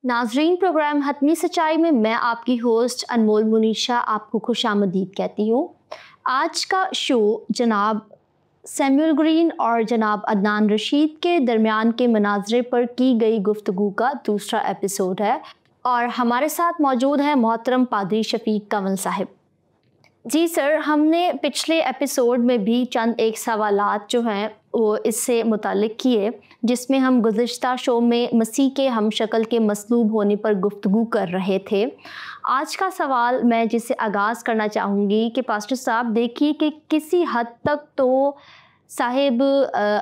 ناظرین، پروگرام حتمی سچائی میں میں آپ کی ہوسٹ انمول منیشا آپ کو خوش آمدید کہتی ہوں۔ آج کا شو جناب سیموئل گرین اور جناب عدنان رشید کے درمیان کے مناظرے پر کی گئی گفتگو کا دوسرا ایپیسوڈ ہے، اور ہمارے ساتھ موجود ہیں محترم پادری شفیق کنول صاحب۔ جی سر، ہم نے پچھلے ایپیسوڈ میں بھی چند ایک سوالات جو ہیں وہ اس سے متعلق کیے، جس میں ہم گزشتہ شو میں مسیح کے ہم شکل کے مصلوب ہونے پر گفتگو کر رہے تھے۔ آج کا سوال میں جس سے آغاز کرنا چاہوں گی کہ پاسٹر صاحب دیکھیے کہ کسی حد تک تو صاحب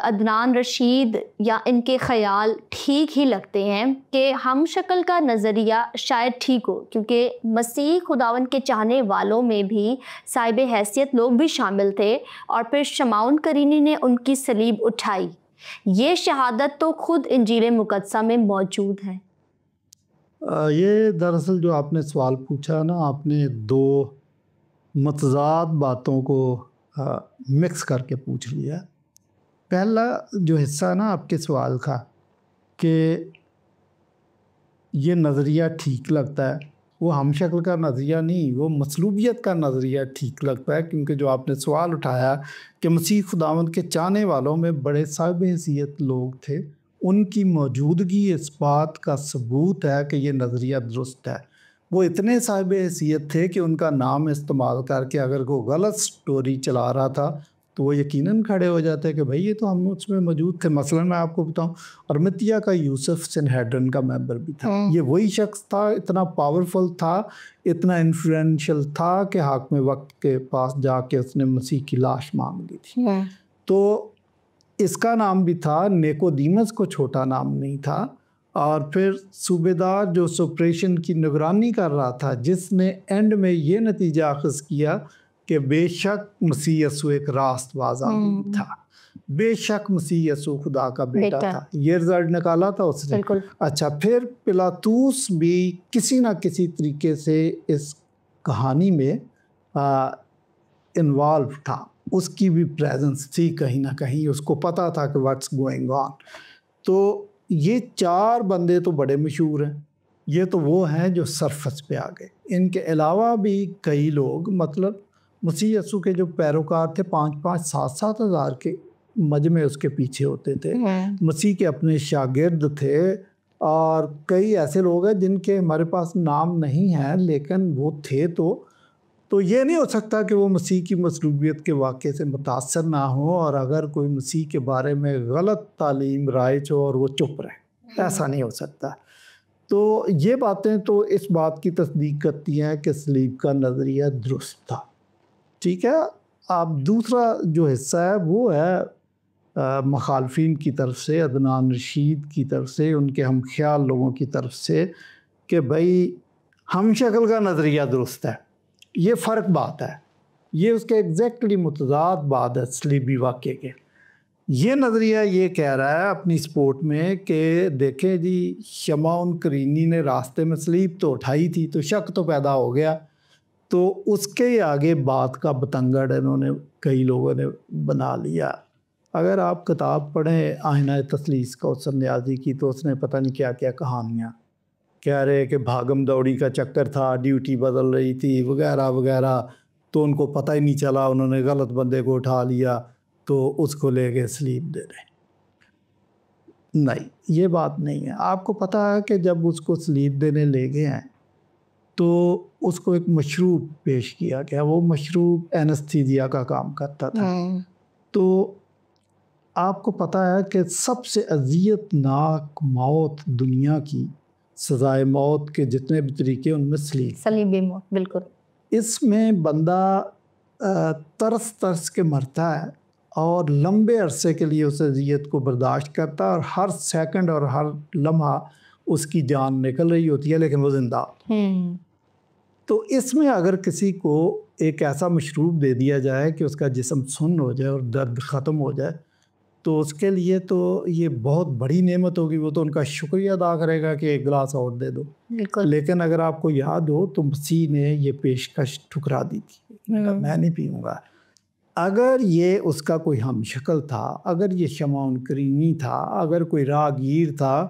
عدنان رشید یا ان کے خیال ٹھیک ہی لگتے ہیں کہ ہم شکل کا نظریہ شاید ٹھیک ہو، کیونکہ مسیح خداوند کے چاہنے والوں میں بھی صاحب حیثیت لوگ بھی شامل تھے، اور پھر شمعون کرینی نے ان کی صلیب اٹھائی۔ یہ شہادت تو خود انجیل مقدسہ میں موجود ہے۔ یہ دراصل جو آپ نے سوال پوچھا نا، آپ نے دو متضاد باتوں کو مکس کر کے پوچھ لیا۔ پہلا جو حصہ نا آپ کے سوال کا کہ یہ نظریہ ٹھیک لگتا ہے، وہ ہم شکل کا نظریہ نہیں، وہ مصلوبیت کا نظریہ ٹھیک لگتا ہے، کیونکہ جو آپ نے سوال اٹھایا کہ مسیح خداوند کے چاہنے والوں میں بڑے صاحب حیثیت لوگ تھے، ان کی موجودگی اس بات کا ثبوت ہے کہ یہ نظریہ درست ہے۔ وہ اتنے صاحب حیثیت تھے کہ ان کا نام استعمال کر کے اگر کوئی غلط سٹوری چلا رہا تھا تو وہ یقیناً کھڑے ہو جاتے کہ بھائی یہ تو ہم اس میں موجود تھے۔ مثلا میں آپ کو بتاؤں، ارمتیا کا یوسف سنہیڈرن کا ممبر بھی تھا۔ یہ وہی شخص تھا، اتنا پاورفل تھا، اتنا انفلوئنشل تھا کہ حاکم وقت کے پاس جا کے اس نے مسیح کی لاش مانگ لی تھی۔ تو اس کا نام بھی تھا، نیکودیمس کو چھوٹا نام نہیں تھا۔ اور پھر صوبیدار جو سپریشن کی نگرانی کر رہا تھا، جس نے اینڈ میں یہ نتیجہ اخذ کیا کہ بے شک مسیح یسوع ایک راست باز آدمی تھا، بے شک مسیح یسوع خدا کا بیٹا تھا، یہ رزلٹ نکالا تھا اس نے۔ اچھا، پھر پلاطوس بھی کسی نہ کسی طریقے سے اس کہانی میں انوالو تھا، اس کی بھی پریزنس تھی کہیں نہ کہیں، اس کو پتہ تھا کہ واٹس گوئنگ آن۔ تو یہ چار بندے تو بڑے مشہور ہیں، یہ تو وہ ہیں جو سرفس پہ آ گئے۔ ان کے علاوہ بھی کئی لوگ، مطلب مسیح یسوع کے جو پیروکار تھے 5,000-7,000 ہزار کے مجمع اس کے پیچھے ہوتے تھے، مسیح کے اپنے شاگرد تھے، اور کئی ایسے لوگ ہیں جن کے ہمارے پاس نام نہیں ہیں لیکن وہ تھے۔ تو یہ نہیں ہو سکتا کہ وہ مسیح کی مصلوبیت کے واقعے سے متاثر نہ ہوں، اور اگر کوئی مسیح کے بارے میں غلط تعلیم رائج ہو اور وہ چپ رہے، ایسا نہیں ہو سکتا۔ تو یہ باتیں تو اس بات کی تصدیق کرتی ہیں کہ صلیب کا نظریہ درست تھا۔ ٹھیک ہے، اب دوسرا جو حصہ ہے وہ ہے مخالفین کی طرف سے، عدنان رشید کی طرف سے، ان کے ہم خیال لوگوں کی طرف سے، کہ بھائی ہم شکل کا نظریہ درست ہے۔ یہ فرق بات ہے، یہ اس کے ایگزیکٹلی متضاد بات ہے صلیبی واقعے کے۔ یہ نظریہ یہ کہہ رہا ہے اپنی سپورٹ میں کہ دیکھیں جی، شمعون کرینی نے راستے میں صلیب تو اٹھائی تھی، تو شک تو پیدا ہو گیا، تو اس کے آگے بات کا بتنگڑ انہوں نے کئی لوگوں نے بنا لیا۔ اگر آپ کتاب پڑھیں آئینہ تثلیث کا حسن نیازی کی، تو اس نے پتہ نہیں کیا کیا کہانیاں کہہ رہے کہ بھاگم دوڑی کا چکر تھا، ڈیوٹی بدل رہی تھی وغیرہ وغیرہ، تو ان کو پتہ ہی نہیں چلا، انہوں نے غلط بندے کو اٹھا لیا تو اس کو لے کے صلیب دے دیں۔ نہیں، یہ بات نہیں ہے۔ آپ کو پتہ ہے کہ جب اس کو صلیب دینے لے گئے ہیں تو اس کو ایک مشروب پیش کیا گیا، وہ مشروب اینستھیزیا کا کام کرتا تھا۔ تو آپ کو پتہ ہے کہ سب سے اذیت ناک موت دنیا کی، سزائے موت کے جتنے بھی طریقے، ان میں صلیبی موت، بالکل۔ اس میں بندہ ترس ترس کے مرتا ہے، اور لمبے عرصے کے لیے اس اذیت کو برداشت کرتا ہے، اور ہر سیکنڈ اور ہر لمحہ اس کی جان نکل رہی ہوتی ہے، لیکن وہ زندہ۔ تو اس میں اگر کسی کو ایک ایسا مشروب دے دیا جائے کہ اس کا جسم سن ہو جائے اور درد ختم ہو جائے، تو اس کے لیے تو یہ بہت بڑی نعمت ہوگی، وہ تو ان کا شکریہ ادا کرے گا کہ ایک گلاس اور دے دو۔ لیکن اگر آپ کو یاد ہو تو مسیح نے یہ پیشکش ٹھکرا دی تھی، میں نہیں پیوں گا۔ اگر یہ اس کا کوئی ہم شکل تھا، اگر یہ شمعون کرینی تھا، اگر کوئی راہگیر تھا،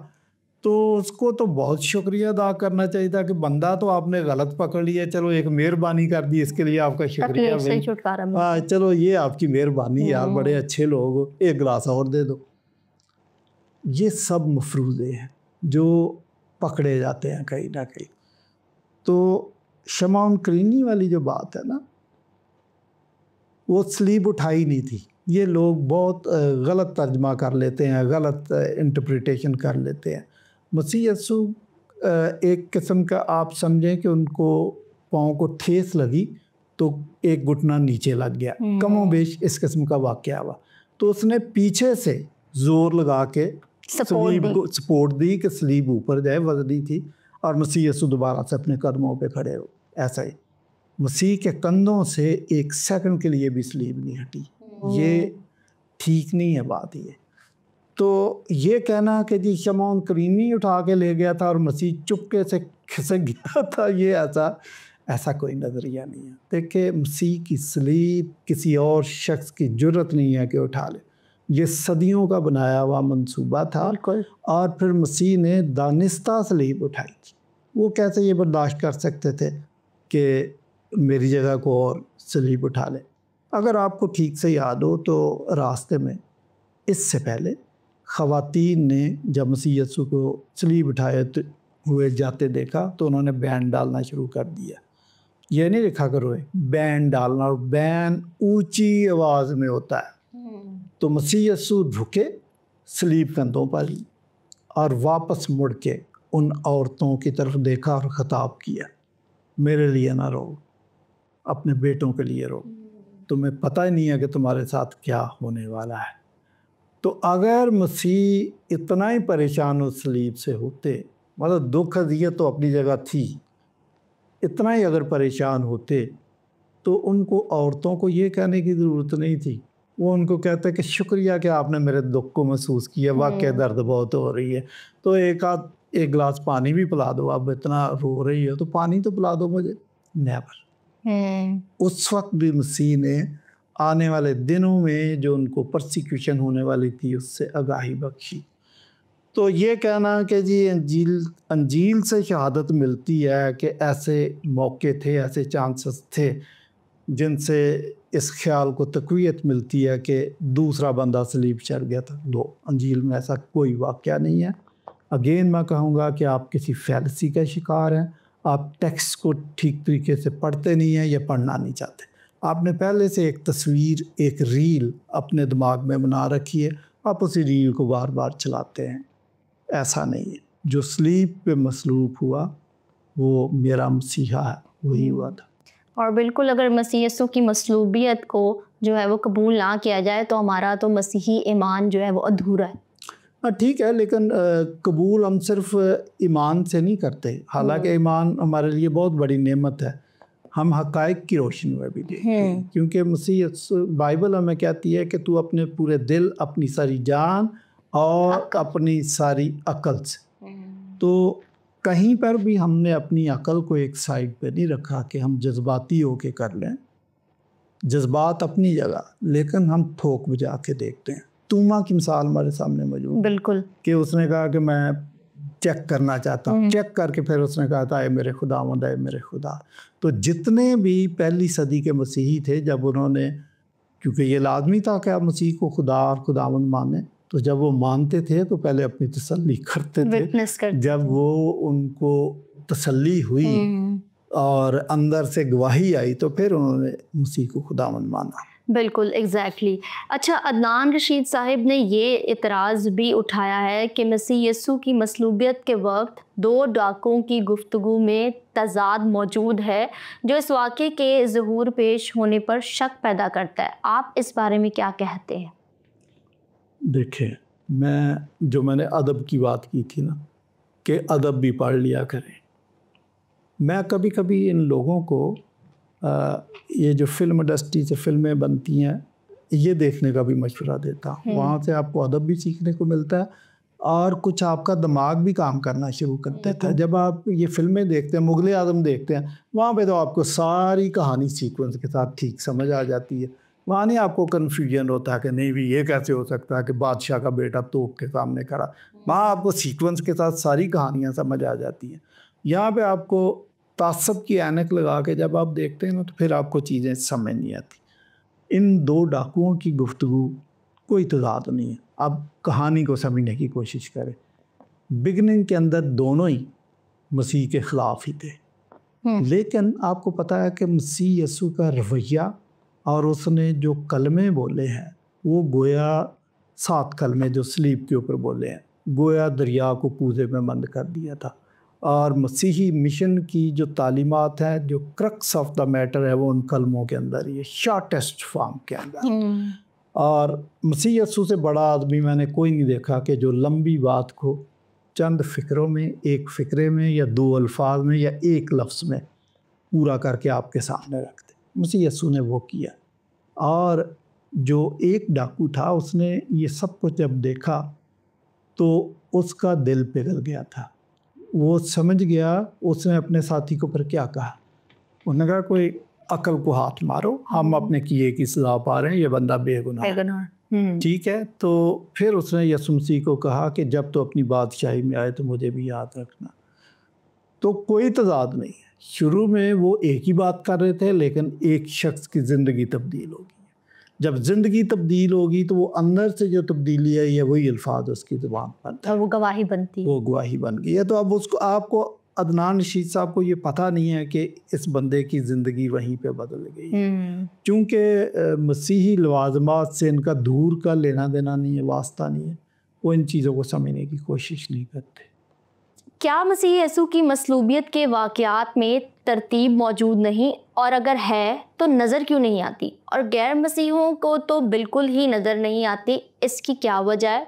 تو اس کو تو بہت شکریہ ادا کرنا چاہیے تھا کہ بندہ تو آپ نے غلط پکڑ لیا، چلو ایک مہربانی کر دی، اس کے لیے آپ کا شکریہ بھائی، چلو یہ آپ کی مہربانی یار، بڑے اچھے لوگ ہو، ایک گلاس اور دے دو۔ یہ سب مفروضے ہیں جو پکڑے جاتے ہیں کہیں نہ کہیں۔ تو شمعون کرینی والی جو بات ہے نا، وہ سلیب اٹھائی نہیں تھی، یہ لوگ بہت غلط ترجمہ کر لیتے ہیں، غلط انٹرپریٹیشن کر لیتے ہیں۔ مسیح یسوع ایک قسم کا آپ سمجھیں کہ ان کو پاؤں کو ٹھیس لگی تو ایک گھٹنا نیچے لگ گیا، کم و بیش اس قسم کا واقعہ ہوا، تو اس نے پیچھے سے زور لگا کے سلیب کو سپورٹ دی کہ سلیب اوپر جائے، وزنی تھی، اور مسیح یسوع دوبارہ سے اپنے قدموں پہ کھڑے ہو۔ ایسا ہی مسیح کے کندھوں سے ایک سیکنڈ کے لیے بھی سلیب نہیں ہٹی، یہ ٹھیک نہیں ہے بات۔ یہ تو یہ کہنا کہ جی شمعون کرینی اٹھا کے لے گیا تھا اور مسیح چپکے سے کھسک گیا تھا، یہ ایسا کوئی نظریہ نہیں ہے۔ دیکھیں مسیح کی سلیب کسی اور شخص کی جرت نہیں ہے کہ اٹھا لے، یہ صدیوں کا بنایا ہوا منصوبہ تھا، اور پھر مسیح نے دانستہ سلیب اٹھائی تھی۔ وہ کیسے یہ برداشت کر سکتے تھے کہ میری جگہ کو اور سلیب اٹھا لے؟ اگر آپ کو ٹھیک سے یاد ہو تو راستے میں اس سے پہلے خواتین نے جب مسیح یسوع کو سلیب اٹھائے ہوئے جاتے دیکھا تو انہوں نے بین ڈالنا شروع کر دیا۔ یہ نہیں لکھا کرو بین ڈالنا، اور بین اونچی آواز میں ہوتا ہے۔ تو مسیح یسوع رکے، سلیب کندھوں پر لی، اور واپس مڑ کے ان عورتوں کی طرف دیکھا اور خطاب کیا، میرے لیے نہ رو، اپنے بیٹوں کے لیے رو، تمہیں پتہ ہی نہیں ہے کہ تمہارے ساتھ کیا ہونے والا ہے۔ تو اگر مسیح اتنا ہی پریشان و سلیب سے ہوتے، مطلب دکھ اذیت تو اپنی جگہ تھی، اتنا ہی اگر پریشان ہوتے تو ان کو عورتوں کو یہ کہنے کی ضرورت نہیں تھی۔ وہ ان کو کہتے کہ شکریہ کہ آپ نے میرے دکھ کو محسوس کیا، واقعی درد بہت ہو رہی ہے، تو ایک گلاس پانی بھی پلا دو، اب اتنا رو رہی ہے تو پانی تو پلا دو مجھے۔ نیور۔ اس وقت بھی مسیح نے آنے والے دنوں میں جو ان کو پرسیکیوشن ہونے والی تھی اس سے آگاہی بخشی۔ تو یہ کہنا کہ جی انجیل سے شہادت ملتی ہے کہ ایسے موقع تھے، ایسے چانسز تھے جن سے اس خیال کو تقویت ملتی ہے کہ دوسرا بندہ صلیب چڑھ گیا تھا، انجیل میں ایسا کوئی واقعہ نہیں ہے۔ اگین میں کہوں گا کہ آپ کسی فیلسی کا شکار ہیں، آپ ٹیکسٹ کو ٹھیک طریقے سے پڑھتے نہیں ہیں یا پڑھنا نہیں چاہتے۔ آپ نے پہلے سے ایک تصویر، ایک ریل اپنے دماغ میں بنا رکھی ہے، آپ اسی ریل کو بار بار چلاتے ہیں۔ ایسا نہیں ہے، جو صلیب پہ مصلوب ہوا وہ میرا مسیحا ہے، وہی ہوا تھا۔ اور بالکل اگر مسیح یسوع کی مصلوبیت کو جو ہے وہ قبول نہ کیا جائے تو ہمارا تو مسیحی ایمان جو ہے وہ ادھورا ہے۔ ٹھیک ہے، لیکن قبول ہم صرف ایمان سے نہیں کرتے، حالانکہ ایمان ہمارے لیے بہت بڑی نعمت ہے، ہم حقائق کی روشنی میں بھی دیکھتے ہیں، کیونکہ مسیح بائبل ہمیں کہتی ہے کہ تو اپنے پورے دل، اپنی ساری جان اور اپنی ساری عقل سے۔ تو کہیں پر بھی ہم نے اپنی عقل کو ایک سائڈ پہ نہیں رکھا کہ ہم جذباتی ہو کے کر لیں، جذبات اپنی جگہ، لیکن ہم ٹھوک بجا کے دیکھتے ہیں۔ توما کی مثال ہمارے سامنے موجود، بالکل، کہ اس نے کہا کہ میں چیک کرنا چاہتا ہوں، چیک کر کے پھر اس نے کہا تھا اے میرے خداوند، اے میرے خدا۔ تو جتنے بھی پہلی صدی کے مسیحی تھے، جب انہوں نے، کیونکہ یہ لازمی تھا کہ آپ مسیح کو خدا اور خداوند مانیں، تو جب وہ مانتے تھے تو پہلے اپنی تسلی کرتے تھے، جب وہ ان کو تسلی ہوئی اور اندر سے گواہی آئی تو پھر انہوں نے مسیح کو خداوند مانا۔ بالکل ایگزیکٹلی۔ اچھا، عدنان رشید صاحب نے یہ اعتراض بھی اٹھایا ہے کہ مسیح یسوع کی مصلوبیت کے وقت دو ڈاکوں کی گفتگو میں تضاد موجود ہے جو اس واقعے کے ظہور پیش ہونے پر شک پیدا کرتا ہے۔ آپ اس بارے میں کیا کہتے ہیں؟ دیکھیں، میں نے ادب کی بات کی تھی نا کہ ادب بھی پڑھ لیا کریں، میں کبھی کبھی ان لوگوں کو یہ جو فلم انڈسٹری سے فلمیں بنتی ہیں یہ دیکھنے کا بھی مشورہ دیتا ہوں، وہاں سے آپ کو ادب بھی سیکھنے کو ملتا ہے اور کچھ آپ کا دماغ بھی کام کرنا شروع کر دیتا ہے۔ جب آپ یہ فلمیں دیکھتے ہیں، مغل اعظم دیکھتے ہیں، وہاں پہ تو آپ کو ساری کہانی سیکوینس کے ساتھ ٹھیک سمجھ آ جاتی ہے وہاں نہیں آپ کو کنفیوژن ہوتا ہے کہ نہیں بھی یہ کیسے ہو سکتا ہے کہ بادشاہ کا بیٹا توپ کے سامنے کھڑا. وہاں آپ کو سیکوینس کے ساتھ ساری کہانیاں سمجھ آ جاتی ہیں. یہاں پہ آپ کو تعصب کی اینک لگا کے جب آپ دیکھتے ہیں نا تو پھر آپ کو چیزیں سمجھ نہیں آتی. ان دو ڈاکوؤں کی گفتگو کوئی تضاد نہیں ہے. اب کہانی کو سمجھنے کی کوشش کریں. بگننگ کے اندر دونوں ہی مسیح کے خلاف ہی تھے, لیکن آپ کو پتہ ہے کہ مسیح یسوع کا رویہ اور اس نے جو کلمے بولے ہیں وہ گویا 7 کلمے جو صلیب کے اوپر بولے ہیں گویا دریا کو کوزے میں بند کر دیا تھا. اور مسیحی مشن کی جو تعلیمات ہیں, جو کرکس آف دا میٹر ہے وہ ان کلموں کے اندر, یہ شارٹیسٹ فارم کے اندر. اور مسیح یسوع سے بڑا آدمی میں نے کوئی نہیں دیکھا کہ جو لمبی بات کو چند فکروں میں, ایک فکرے میں یا 2 الفاظ میں یا ایک لفظ میں پورا کر کے آپ کے سامنے رکھ دے. مسیح یسوع نے وہ کیا. اور جو ایک ڈاکو تھا اس نے یہ سب کچھ جب دیکھا تو اس کا دل پگھل گیا تھا. وہ سمجھ گیا, اس نے اپنے ساتھی کو پھر کیا کہا, انہوں نے کہا کوئی عقل کو ہاتھ مارو, ہم اپنے کیے کی سزا پا رہے ہیں, یہ بندہ بے گناہ ہے. ٹھیک ہے, تو پھر اس نے یسوع مسیح کو کہا کہ جب تو اپنی بادشاہی میں آئے تو مجھے بھی یاد رکھنا. تو کوئی تضاد نہیں ہے. شروع میں وہ ایک ہی بات کر رہے تھے, لیکن ایک شخص کی زندگی تبدیل ہوگی. جب زندگی تبدیل ہوگی تو وہ اندر سے جو تبدیلی ہے یہ وہی الفاظ اس کی زبان پر اور وہ گواہی بنتی ہے, وہ گواہی بن گئی ہے. تو اب اس کو آپ کو عدنان رشید صاحب کو یہ پتہ نہیں ہے کہ اس بندے کی زندگی وہیں پہ بدل گئی. چونکہ مسیحی لوازمات سے ان کا دور کا لینا دینا نہیں ہے, واسطہ نہیں ہے, وہ ان چیزوں کو سمجھنے کی کوشش نہیں کرتے. کیا مسیح یسوع کی مصلوبیت کے واقعات میں ترتیب موجود نہیں, اور اگر ہے تو نظر کیوں نہیں آتی, اور غیر مسیحوں کو تو بالکل ہی نظر نہیں آتی, اس کی کیا وجہ ہے؟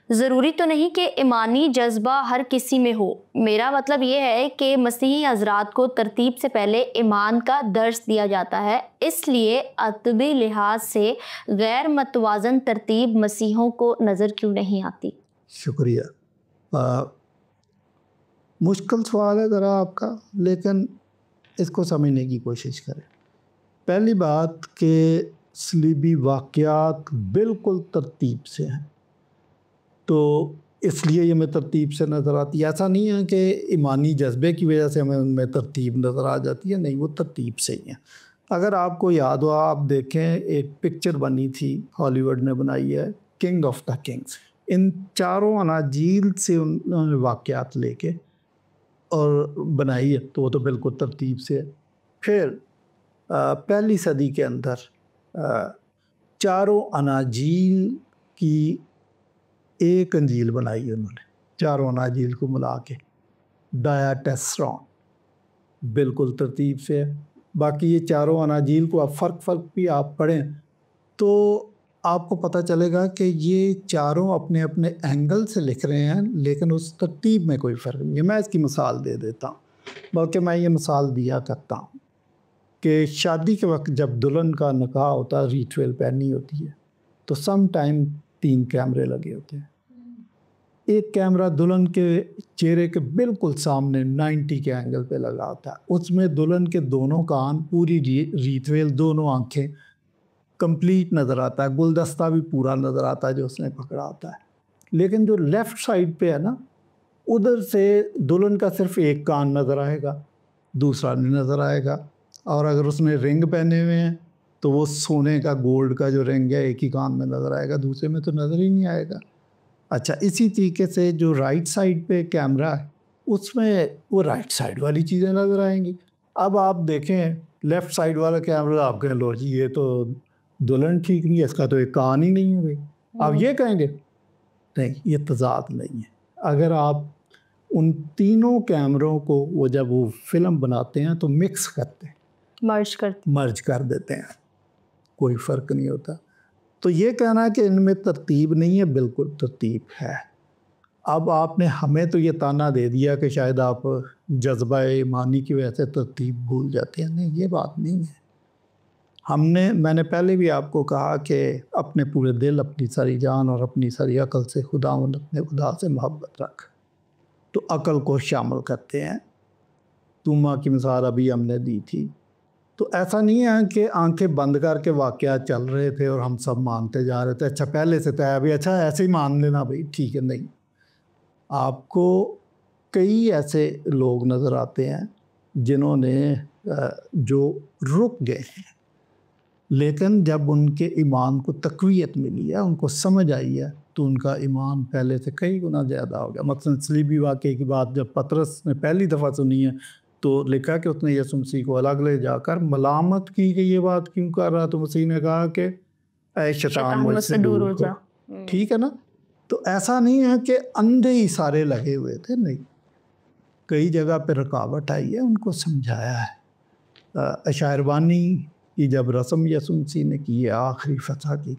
ضروری تو نہیں کہ ایمانی جذبہ ہر کسی میں ہو. میرا مطلب یہ ہے کہ مسیحی حضرات کو ترتیب سے پہلے ایمان کا درس دیا جاتا ہے, اس لیے ادبی لحاظ سے غیر متوازن ترتیب مسیحوں کو نظر کیوں نہیں آتی؟ شکریہ. مشکل سوال ہے ذرا آپ کا, لیکن اس کو سمجھنے کی کوشش کریں. پہلی بات کہ صلیبی واقعات بالکل ترتیب سے ہیں, تو اس لیے یہ ہمیں ترتیب سے نظر آتی ہے. ایسا نہیں ہے کہ ایمانی جذبے کی وجہ سے ہمیں ان میں ترتیب نظر آ جاتی ہے, نہیں, وہ ترتیب سے ہی ہیں. اگر آپ کو یاد ہو, آپ دیکھیں ایک پکچر بنی تھی, ہالی ووڈ نے بنائی ہے, کنگ آف دا کنگز. ان 4 اناجیل سے انہوں نے واقعات لے کے اور بنائی ہے, تو وہ تو بالکل ترتیب سے ہے. پھر پہلی صدی کے اندر 4 اناجیل کی ایک انجیل بنائی انہوں نے, 4 اناجیل کو ملا کے, ڈایاٹیسرون, بالکل ترتیب سے ہے. باقی یہ 4 اناجیل کو آپ فرق بھی آپ پڑھیں تو آپ کو پتہ چلے گا کہ یہ 4 اپنے اپنے اینگل سے لکھ رہے ہیں, لیکن اس ترتیب میں کوئی فرق نہیں ہے. میں اس کی مثال دے دیتا ہوں, بلکہ میں یہ مثال دیا کرتا ہوں کہ شادی کے وقت جب دلہن کا نکاح ہوتا ہے, ریچول پہنی ہوتی ہے, تو سم ٹائم 3 کیمرے لگے ہوتے ہیں. ایک کیمرہ دلہن کے چہرے کے بالکل سامنے 90 کے اینگل پہ لگا ہوتا ہے. اس میں دلہن کے دونوں کان, پوری ریچول, دونوں آنکھیں کمپلیٹ نظر آتا ہے, گلدستہ بھی پورا نظر آتا ہے جو اس نے پکڑا ہوتا ہے. لیکن جو لیفٹ سائڈ پہ ہے نا, ادھر سے دلہن کا صرف ایک کان نظر آئے گا, دوسرا نہیں نظر آئے گا. اور اگر اس نے رنگ پہنے ہوئے ہیں تو وہ سونے کا, گولڈ کا جو رنگ ہے ایک ہی کان میں نظر آئے گا, دوسرے میں تو نظر ہی نہیں آئے گا. اچھا, اسی طریقے سے جو رائٹ سائڈ پہ کیمرہ ہے اس میں وہ رائٹ سائڈ والی چیزیں نظر آئیں گی. اب آپ دیکھیں لیفٹ سائڈ والا کیمرہ, آپ کہیں لو جی یہ تو دلہن ٹھیک نہیں ہے, اس کا تو ایک کان ہی نہیں ہے بھائی, آپ یہ کہیں گے. نہیں, یہ تضاد نہیں ہے. اگر آپ ان تینوں کیمروں کو وہ جب وہ فلم بناتے ہیں تو مکس کرتے ہیں, مرج کر دیتے ہیں, کوئی فرق نہیں ہوتا. تو یہ کہنا ہے کہ ان میں ترتیب نہیں ہے, بالکل ترتیب ہے. اب آپ نے ہمیں تو یہ تانا دے دیا کہ شاید آپ جذبہ ایمانی کی وجہ سے ترتیب بھول جاتے ہیں. نہیں, یہ بات نہیں ہے. میں نے پہلے بھی آپ کو کہا کہ اپنے پورے دل, اپنی ساری جان اور اپنی ساری عقل سے اپنے خدا سے محبت رکھ. تو عقل کو شامل کرتے ہیں. توما کی مثال ابھی ہم نے دی تھی, تو ایسا نہیں ہے کہ آنکھیں بند کر کے واقعات چل رہے تھے اور ہم سب مانتے جا رہے تھے، اچھا پہلے سے طے ابھی اچھا ایسے ہی مان لینا بھائی ٹھیک ہے. نہیں، آپ کو کئی ایسے لوگ نظر آتے ہیں جنہوں نے جو رک گئے ہیں، لیکن جب ان کے ایمان کو تقویت ملی ہے، ان کو سمجھ آئی ہے، تو ان کا ایمان پہلے سے کئی گنا زیادہ ہو گیا. مثلاً صلیبی واقعے کی بات جب پطرس نے پہلی دفعہ سنی ہے تو لکھا کہ اس نے یسوع مسیح کو الگ لے جا کر ملامت کی کہ یہ بات کیوں کر رہا، تو مسیح نے کہا کہ اے شیطان مجھ سے دور ہو جا. ٹھیک ہے نا. تو ایسا نہیں ہے کہ اندھے ہی سارے لگے ہوئے تھے، نہیں، کئی جگہ پہ رکاوٹ آئی ہے، ان کو سمجھایا ہے. اشعربانی کی جب رسم یسوع مسیح نے کی ہے آخری فتح کی،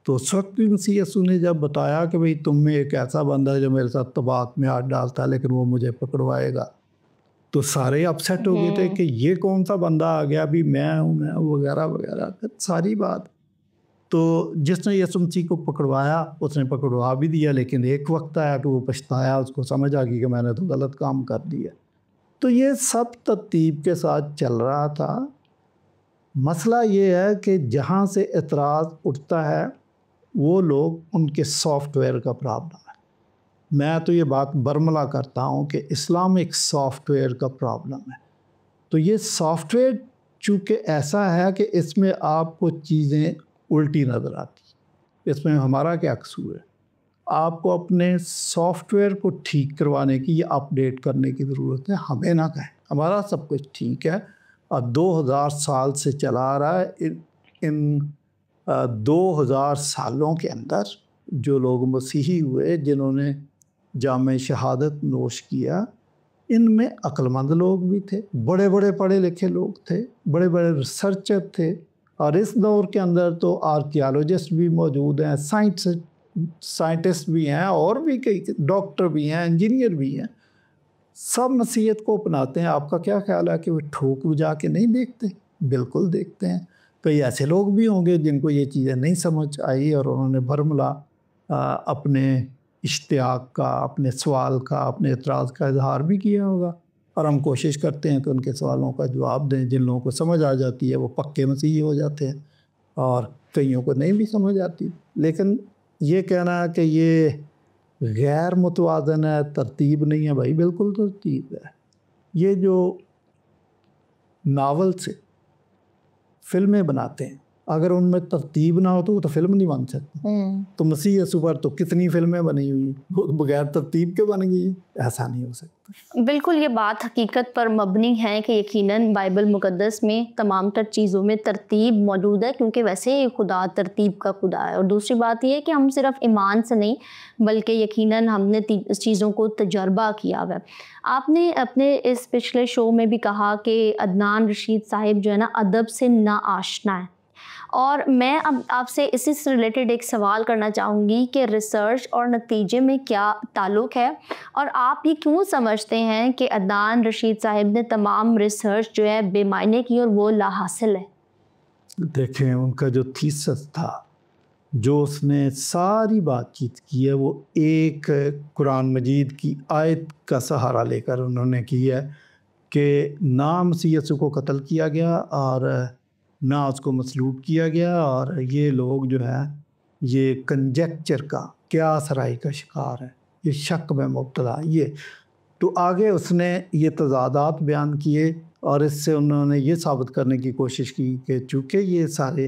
تو اس وقت بھی مسیح یسوع نے جب بتایا کہ بھئی تم میں ایک ایسا بندہ ہے جو میرے ساتھ طباعت میں ہاتھ ڈالتا ہے لیکن وہ مجھے پکڑوائے گا، تو سارے اپسیٹ ہو گئے تھے کہ یہ کون سا بندہ آ گیا، ابھی میں ہوں وغیرہ وغیرہ ساری بات. تو جس نے یسوع مسیح کو پکڑوایا اس نے پکڑوا بھی دیا، لیکن ایک وقت آیا کہ وہ پچھتایا، اس کو سمجھ آ گئی کہ میں نے تو غلط کام کر دیا. تو یہ سب ترتیب کے ساتھ چل رہا تھا. مسئلہ یہ ہے کہ جہاں سے اعتراض اٹھتا ہے وہ لوگ ان کے سافٹ ویئر کا پرابلم ہے. میں تو یہ بات برملا کرتا ہوں کہ اسلام ایک سافٹ ویئر کا پرابلم ہے. تو یہ سافٹ ویئر چونکہ ایسا ہے کہ اس میں آپ کو چیزیں الٹی نظر آتی، اس میں ہمارا کیا قصور ہے؟ آپ کو اپنے سافٹ ویئر کو ٹھیک کروانے کی یا اپ ڈیٹ کرنے کی ضرورت ہے. ہمیں نہ کہیں ہمارا سب کچھ ٹھیک ہے اور 2000 سال سے چلا آ رہا ہے. ان 2000 سالوں کے اندر جو لوگ مسیحی ہوئے، جنہوں نے جامِ شہادت نوش کیا، ان میں عقل مند لوگ بھی تھے، بڑے بڑے پڑھے لکھے لوگ تھے، بڑے بڑے ریسرچر تھے، اور اس دور کے اندر تو آرکیالوجسٹ بھی موجود ہیں، سائنٹسٹ بھی ہیں، اور بھی کئی ڈاکٹر بھی ہیں، انجینئر بھی ہیں. سب مسیحیت کو اپناتے ہیں. آپ کا کیا خیال ہے کہ وہ ٹھوک بجا کے نہیں دیکھتے؟ بالکل دیکھتے ہیں. کئی ایسے لوگ بھی ہوں گے جن کو یہ چیزیں نہیں سمجھ آئی اور انہوں نے برملا اپنے اشتیاق کا، اپنے سوال کا، اپنے اعتراض کا اظہار بھی کیا ہوگا، اور ہم کوشش کرتے ہیں کہ ان کے سوالوں کا جواب دیں. جن لوگوں کو سمجھ آ جاتی ہے وہ پکے مسیحی ہو جاتے ہیں، اور کئیوں کو نہیں بھی سمجھ آتی. لیکن یہ کہنا ہے کہ یہ غیر متوازن ہے، ترتیب نہیں ہے، بھائی بالکل ترتیب ہے. یہ جو ناول سے فلمیں بناتے ہیں، اگر ان میں ترتیب نہ ہو تو وہ تو فلم نہیں بن سکتی. تو مسیح یسوع پر تو کتنی فلمیں بنی ہوئی ہیں، بغیر ترتیب کے بن گئی، ایسا نہیں ہو سکتا. بالکل یہ بات حقیقت پر مبنی ہے کہ یقیناً بائبل مقدس میں تمام تر چیزوں میں ترتیب موجود ہے، کیونکہ ویسے ہی خدا ترتیب کا خدا ہے. اور دوسری بات یہ ہے کہ ہم صرف ایمان سے نہیں بلکہ یقیناً ہم نے اس چیزوں کو تجربہ کیا ہوا ہے. آپ نے اپنے اس پچھلے شو میں بھی کہا کہ عدنان رشید صاحب جو ہے نا ادب سے نا آشنا ہے، اور میں اب آپ سے اسی سے ریلیٹڈ ایک سوال کرنا چاہوں گی کہ ریسرچ اور نتیجے میں کیا تعلق ہے، اور آپ یہ کیوں سمجھتے ہیں کہ عدنان رشید صاحب نے تمام ریسرچ جو ہے بے معنی کی اور وہ لا حاصل ہے؟ دیکھیں ان کا جو تھیسس تھا، جو اس نے ساری بات چیت کی ہے، وہ ایک قرآن مجید کی آیت کا سہارا لے کر انہوں نے کی ہے کہ نہ مسیح یسوع کو قتل کیا گیا اور نہ اس کو مصلوب کیا گیا، اور یہ لوگ جو ہے یہ کنجیکچر کا، قیاس رائی کا شکار ہے، یہ شک میں مبتلا. یہ تو آگے اس نے یہ تضادات بیان کیے، اور اس سے انہوں نے یہ ثابت کرنے کی کوشش کی کہ چونکہ یہ سارے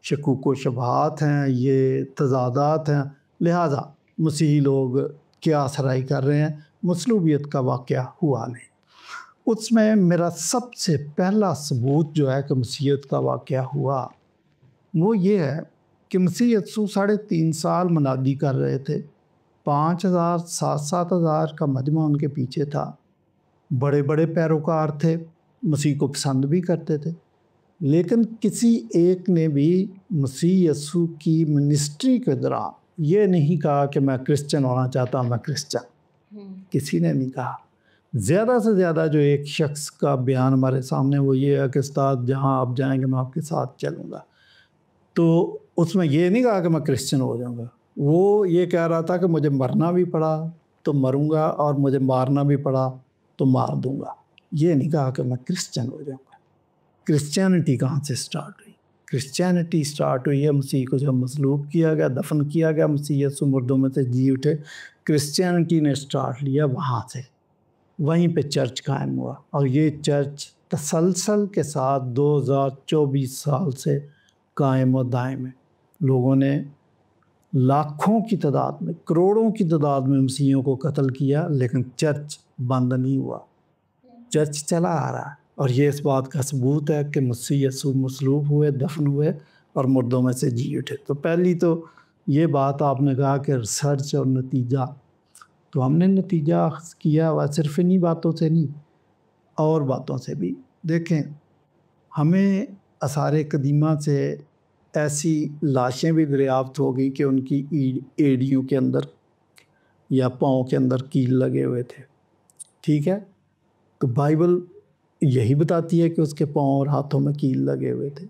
شکوک و شبہات ہیں، یہ تضادات ہیں، لہٰذا مسیحی لوگ قیاس رائی کر رہے ہیں، مصلوبیت کا واقعہ ہوا نہیں. اس میں میرا سب سے پہلا ثبوت جو ہے کہ مسیحیت کا واقعہ ہوا وہ یہ ہے کہ مسیح یسوع 3.5 سال منادی کر رہے تھے، 5,000 7,000 کا مجمع ان کے پیچھے تھا، بڑے بڑے پیروکار تھے، مسیح کو پسند بھی کرتے تھے، لیکن کسی ایک نے بھی مسیح یسوع کی منسٹری کے دوران یہ نہیں کہا کہ میں کرسچن ہونا چاہتا ہوں، میں کرسچن، کسی نے نہیں کہا. زیادہ سے زیادہ جو ایک شخص کا بیان ہمارے سامنے وہ یہ ہے کہ استاد جہاں آپ جائیں گے میں آپ کے ساتھ چلوں گا. تو اس میں یہ نہیں کہا کہ میں کرسچن ہو جاؤں گا، وہ یہ کہہ رہا تھا کہ مجھے مرنا بھی پڑا تو مروں گا، اور مجھے مارنا بھی پڑا تو مار دوں گا. یہ نہیں کہا کہ میں کرسچن ہو جاؤں گا. کرسچینٹی کہاں سے سٹارٹ ہوئی؟ کرسچینٹی سٹارٹ ہوئی ہے مسیح کو جب مصلوب کیا گیا، دفن کیا گیا، مسیح یسوع مردوں میں سے جی اٹھے، کرسچینٹی نے سٹارٹ لیا وہاں سے، وہیں پہ چرچ قائم ہوا، اور یہ چرچ تسلسل کے ساتھ 2024 سال سے قائم و دائم ہے۔ لوگوں نے لاکھوں کی تعداد میں، کروڑوں کی تعداد میں مسیحیوں کو قتل کیا، لیکن چرچ بند نہیں ہوا، چرچ چلا آ رہا ہے۔ اور یہ اس بات کا ثبوت ہے کہ مسیح یسوع مصلوب ہوئے، دفن ہوئے اور مردوں میں سے جی اٹھے۔ تو پہلی تو یہ بات آپ نے کہا کہ ریسرچ اور نتیجہ، تو ہم نے نتیجہ اخذ کیا ہوا صرف انہی باتوں سے نہیں، اور باتوں سے بھی۔ دیکھیں، ہمیں آثار قدیمہ سے ایسی لاشیں بھی دریافت ہو گئی کہ ان کی ایڑیوں کے اندر یا پاؤں کے اندر کیل لگے ہوئے تھے، ٹھیک ہے؟ تو بائبل یہی بتاتی ہے کہ اس کے پاؤں اور ہاتھوں میں کیل لگے ہوئے تھے۔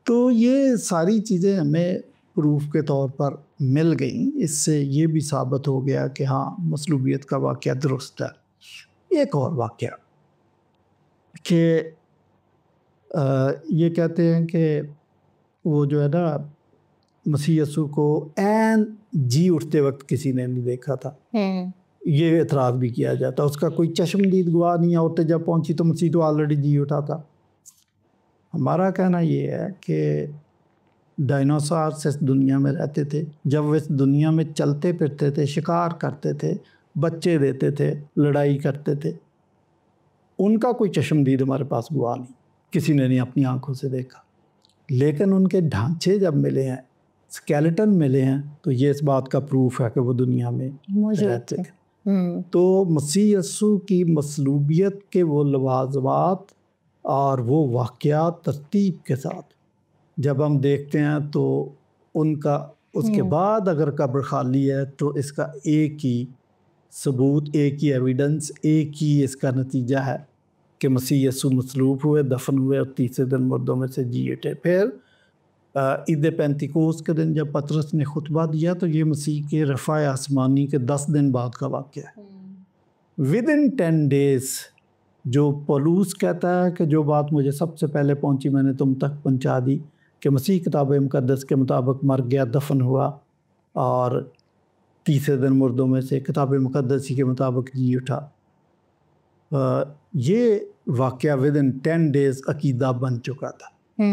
تو یہ ساری چیزیں ہمیں پروف کے طور پر مل گئیں، اس سے یہ بھی ثابت ہو گیا کہ ہاں مصلوبیت کا واقعہ درست ہے۔ ایک اور واقعہ کہ یہ کہتے ہیں کہ وہ جو ہے نا مسیح یسوع کو عین جی اٹھتے وقت کسی نے نہیں دیکھا تھا، یہ اعتراض بھی کیا جاتا، اس کا کوئی چشمدید گواہ نہیں ہے، عورتیں جب پہنچی تو مسیح تو آلریڈی جی اٹھا تھا۔ ہمارا کہنا یہ ہے کہ ڈائناسورس اس دنیا میں رہتے تھے، جب وہ اس دنیا میں چلتے پھرتے تھے، شکار کرتے تھے، بچے دیتے تھے، لڑائی کرتے تھے، ان کا کوئی چشمدید ہمارے پاس گواہ نہیں، کسی نے نہیں اپنی آنکھوں سے دیکھا، لیکن ان کے ڈھانچے جب ملے ہیں، اسکیلیٹن ملے ہیں، تو یہ اس بات کا پروف ہے کہ وہ دنیا میں رہتے تھے۔ تو مسیح یسوع کی مصلوبیت کے وہ لوازمات اور وہ واقعات ترتیب کے ساتھ جب ہم دیکھتے ہیں تو ان کا اس کے بعد اگر قبر خالی ہے تو اس کا ایک ہی ثبوت، ایک ہی ایویڈنس، ایک ہی اس کا نتیجہ ہے کہ مسیح یسوع مصلوب ہوئے، دفن ہوئے اور تیسرے دن مردوں میں سے جی اٹھے۔ پھر عید پینتیکوس کے دن جب پطرس نے خطبہ دیا تو یہ مسیح کے رفع آسمانی کے 10 دن بعد کا واقعہ ہے۔ ودن 10 days جو پولوس کہتا ہے کہ جو بات مجھے سب سے پہلے پہنچی میں نے تم تک پہنچا دی، کہ مسیح کتاب مقدس کے مطابق مر گیا، دفن ہوا اور تیسرے دن مردوں میں سے کتاب مقدس کے مطابق جی اٹھا، یہ واقعہ ودن 10 days عقیدہ بن چکا تھا۔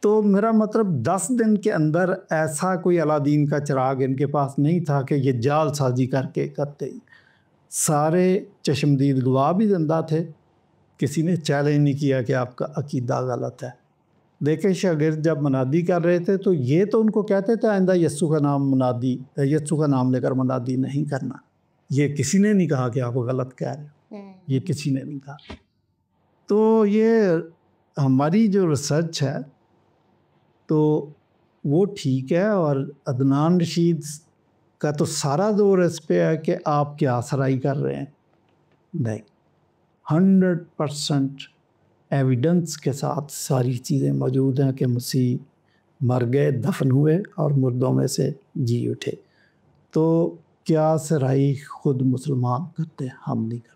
تو میرا مطلب 10 دن کے اندر ایسا کوئی الادین کا چراغ ان کے پاس نہیں تھا کہ یہ جال سازی کر کے کرتے ہی۔ سارے چشمدید گواہ بھی زندہ تھے، کسی نے چیلنج نہیں کیا کہ آپ کا عقیدہ غلط ہے۔ دیکھیں شاگرد جب منادی کر رہے تھے تو یہ تو ان کو کہتے تھے آئندہ یسوع کا نام لے کر منادی نہیں کرنا، یہ کسی نے نہیں کہا کہ آپ غلط کہہ رہے ہیں، یہ کسی نے نہیں کہا۔ تو یہ ہماری جو ریسرچ ہے تو وہ ٹھیک ہے، اور عدنان رشید کا تو سارا زور اس پہ ہے کہ آپ کیا سرائی کر رہے ہیں، نہیں، 100% ایویڈنس کے ساتھ ساری چیزیں موجود ہیں کہ مسیح مر گئے، دفن ہوئے اور مردوں میں سے جی اٹھے۔ تو کیا سرائی خود مسلمان کرتے ہیں، ہم نہیں کرتے۔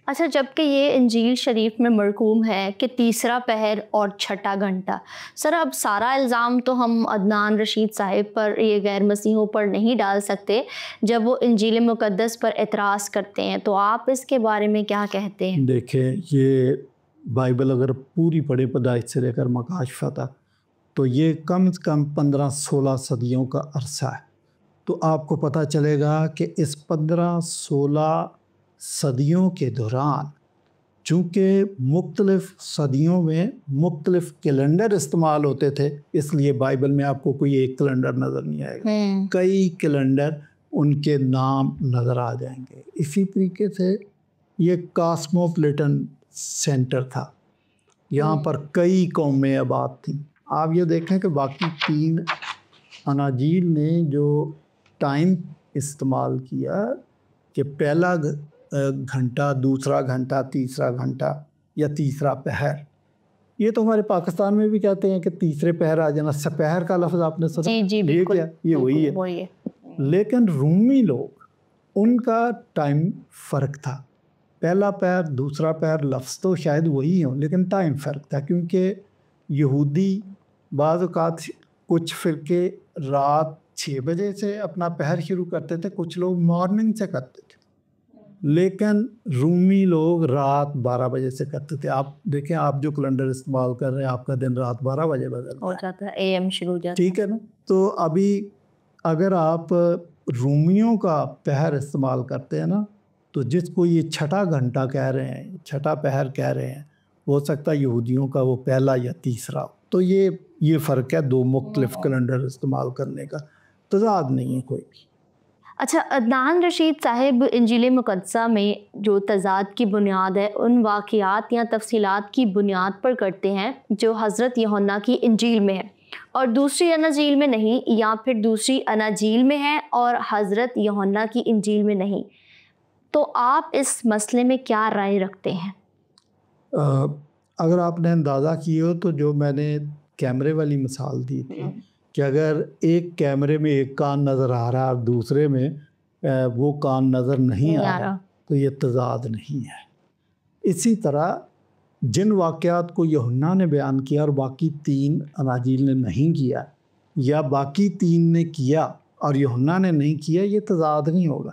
اچھا، جب کہ یہ انجیل شریف میں مرقوم ہے کہ تیسرا پہر اور چھٹا گھنٹہ، سر اب سارا الزام تو ہم عدنان رشید صاحب پر، یہ غیر مسیحوں پر نہیں ڈال سکتے جب وہ انجیل مقدس پر اعتراض کرتے ہیں، تو آپ اس کے بارے میں کیا کہتے ہیں؟ دیکھیں، یہ بائبل اگر پوری پڑھے پیدائش سے لے کر مکاشفہ تک تو یہ کم از کم 15-16 صدیوں کا عرصہ ہے۔ تو آپ کو پتہ چلے گا کہ اس 15-16 صدیوں کے دوران چونکہ مختلف صدیوں میں مختلف کیلنڈر استعمال ہوتے تھے، اس لیے بائبل میں آپ کو کوئی ایک کیلنڈر نظر نہیں آئے گا، کئی کیلنڈر ان کے نام نظر آ جائیں گے۔ اسی طریقے سے یہ کاسموپولیٹن سینٹر تھا، یہاں پر کئی قومیں آباد تھیں۔ آپ یہ دیکھیں کہ باقی 3 اناجیل نے جو ٹائم استعمال کیا کہ پہلا گھنٹہ، دوسرا گھنٹہ، تیسرا گھنٹہ یا تیسرا پہر، یہ تو ہمارے پاکستان میں بھی کہتے ہیں کہ تیسرے پہر آ جانا، سپہر کا لفظ آپ نے سنا؟ جی بالکل، یہ وہی ہے۔ لیکن رومی لوگ، ان کا ٹائم فرق تھا، پہلا پیر دوسرا پیر لفظ تو شاید وہی ہوں لیکن ٹائم فرق تھا، کیونکہ یہودی بعض اوقات کچھ فرقے رات 6 بجے سے اپنا پہر شروع کرتے تھے، کچھ لوگ مارننگ سے کرتے تھے، لیکن رومی لوگ رات 12 بجے سے کرتے تھے. آپ دیکھیں آپ جو کیلنڈر استعمال کر رہے ہیں آپ کا دن رات 12 بجے بدل ہو جاتا ہے، اے ایم شروع ہو جاتا ہے. ٹھیک ہے نا. تو ابھی اگر آپ رومیوں کا پہر استعمال کرتے ہیں نا تو جس کو یہ چھٹا گھنٹہ کہہ رہے ہیں، چھٹا پہر کہہ رہے ہیں، ہو سکتا ہے یہودیوں کا وہ پہلا یا تیسرا ہو. تو یہ فرق ہے دو مختلف کیلنڈر استعمال کرنے کا، تضاد نہیں ہے کوئی بھی. اچھا، عدنان رشید صاحب انجیل مقدسہ میں جو تضاد کی بنیاد ہے ان واقعات یا تفصیلات کی بنیاد پر کرتے ہیں جو حضرت یوحنا کی انجیل میں ہے اور دوسری اناجیل میں نہیں، یا پھر دوسری اناجیل میں ہے اور حضرت یوحنا کی انجیل میں نہیں. تو آپ اس مسئلے میں کیا رائے رکھتے ہیں؟ اگر آپ نے اندازہ کی ہو تو جو میں نے کیمرے والی مثال دی تھی کہ اگر ایک کیمرے میں ایک کان نظر آ رہا ہے اور دوسرے میں وہ کان نظر نہیں آ رہا تو یہ تضاد نہیں ہے. اسی طرح جن واقعات کو یوحنا نے بیان کیا اور باقی 3 اناجیل نے نہیں کیا، یا باقی 3 نے کیا اور یوحنا نے نہیں کیا، یہ تضاد نہیں ہوگا.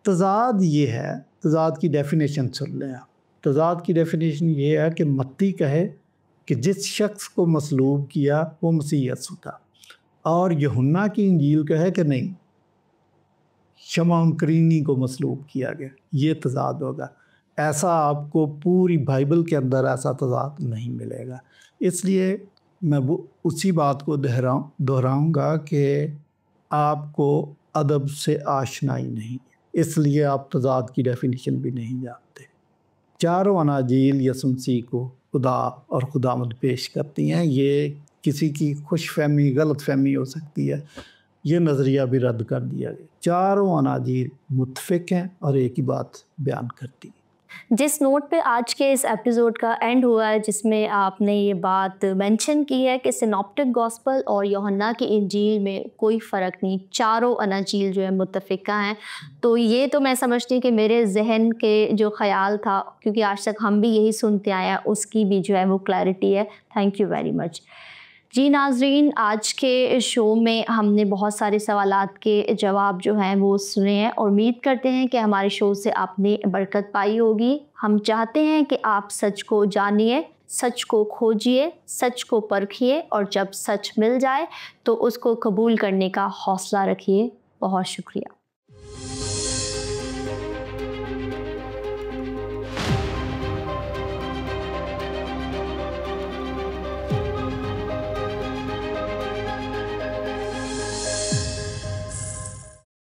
تضاد یہ ہے، تضاد کی ڈیفینیشن سن لیں آپ. تضاد کی ڈیفینیشن یہ ہے کہ متی کہے کہ جس شخص کو مصلوب کیا وہ مسیح یسوع تھا، اور یوحنا کی انجیل کہے کہ نہیں، شمعون کرینی کو مصلوب کیا گیا. یہ تضاد ہوگا. ایسا آپ کو پوری بائبل کے اندر ایسا تضاد نہیں ملے گا. اس لیے میں وہ اسی بات کو دہراؤں گا کہ آپ کو ادب سے آشنائی نہیں، اس لیے آپ تضاد کی ڈیفینیشن بھی نہیں جانتے. چاروں اناجیل یسوع مسیح کو خدا اور خداوند پیش کرتی ہیں. یہ کسی کی خوش فہمی غلط فہمی ہو سکتی ہے، یہ نظریہ بھی رد کر دیا گیا. چاروں اناجیل متفق ہیں اور ایک ہی بات بیان کرتی ہیں. جس نوٹ پہ آج کے اس ایپیسوڈ کا اینڈ ہوا ہے، جس میں آپ نے یہ بات مینشن کی ہے کہ سینوپٹک گاسپل اور یوحنا کی انجیل میں کوئی فرق نہیں، چاروں اناجیل جو ہے متفقہ ہیں، تو یہ تو میں سمجھتی ہوں کہ میرے ذہن کے جو خیال تھا، کیونکہ آج تک ہم بھی یہی سنتے آئے ہیں، اس کی بھی جو ہے وہ کلیئرٹی ہے. Thank you very much. جی ناظرین، آج کے شو میں ہم نے بہت سارے سوالات کے جواب جو ہیں وہ سنے ہیں اور امید کرتے ہیں کہ ہمارے شو سے آپ نے برکت پائی ہوگی. ہم چاہتے ہیں کہ آپ سچ کو جانیے، سچ کو کھوجیے، سچ کو پرکھیے، اور جب سچ مل جائے تو اس کو قبول کرنے کا حوصلہ رکھیے. بہت شکریہ.